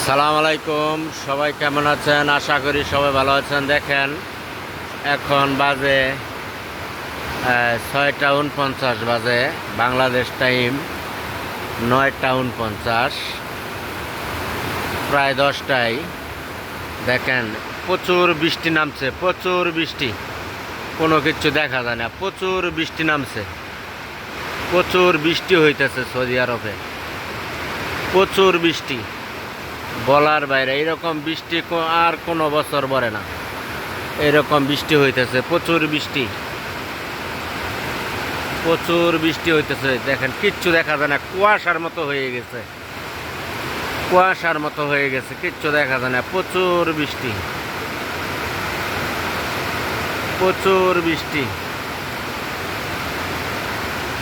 আসসালামু আলাইকুম, সবাই কেমন আছেন? আশা করি সবাই ভালো আছেন। দেখেন, এখন বাজে 6টা 49 বাজে, বাংলাদেশ টাইম 9টা 49, প্রায় 10টায়। দেখেন, প্রচুর বৃষ্টি নামছে, প্রচুর বৃষ্টি, কোনো কিছু দেখা যায় না। প্রচুর বৃষ্টি নামছে, প্রচুর বৃষ্টি হইতেছে সৌদি আরবে, প্রচুর বৃষ্টি, বলার বাইরে। এইরকম বৃষ্টি আর কোনো বছর পরে না, এরকম বৃষ্টি হইতেছে, প্রচুর বৃষ্টি, প্রচুর বৃষ্টি হইতেছে। দেখেন, কিচ্ছু দেখা যায় না, কুয়াশার মতো হয়ে গেছে, কুয়াশার মতো হয়ে গেছে, কিচ্ছু দেখা যায় না। প্রচুর বৃষ্টি, প্রচুর বৃষ্টি।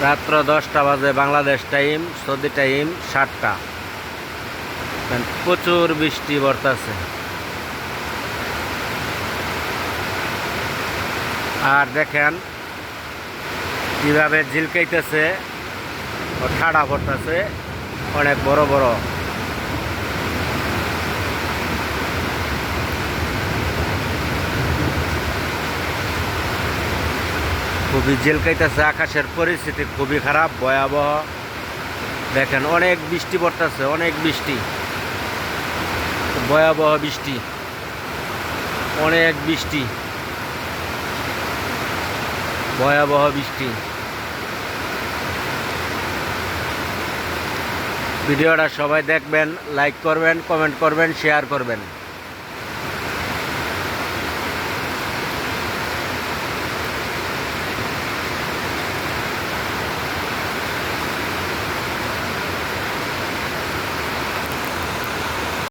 রাত্র 10টা বাজে বাংলাদেশ টাইম, সৌদি টাইম 7টা। প্রচুর বৃষ্টি বর্তাছে। আর দেখেন কিভাবে ঝিলকাইতেছে ও ঠাডা পড়তেছে, অনেক বড় বড়। খুবই ঝিলকাইতেছে, আকাশের পরিস্থিতি খুবই খারাপ, ভয়াবহ। দেখেন, অনেক বৃষ্টি পড়তেছে, অনেক বৃষ্টি, ভয়াবহ বৃষ্টি, অনেক বৃষ্টি, ভয়াবহ বৃষ্টি। ভিডিওটা সবাই দেখবেন, লাইক করবেন, কমেন্ট করবেন, শেয়ার করবেন।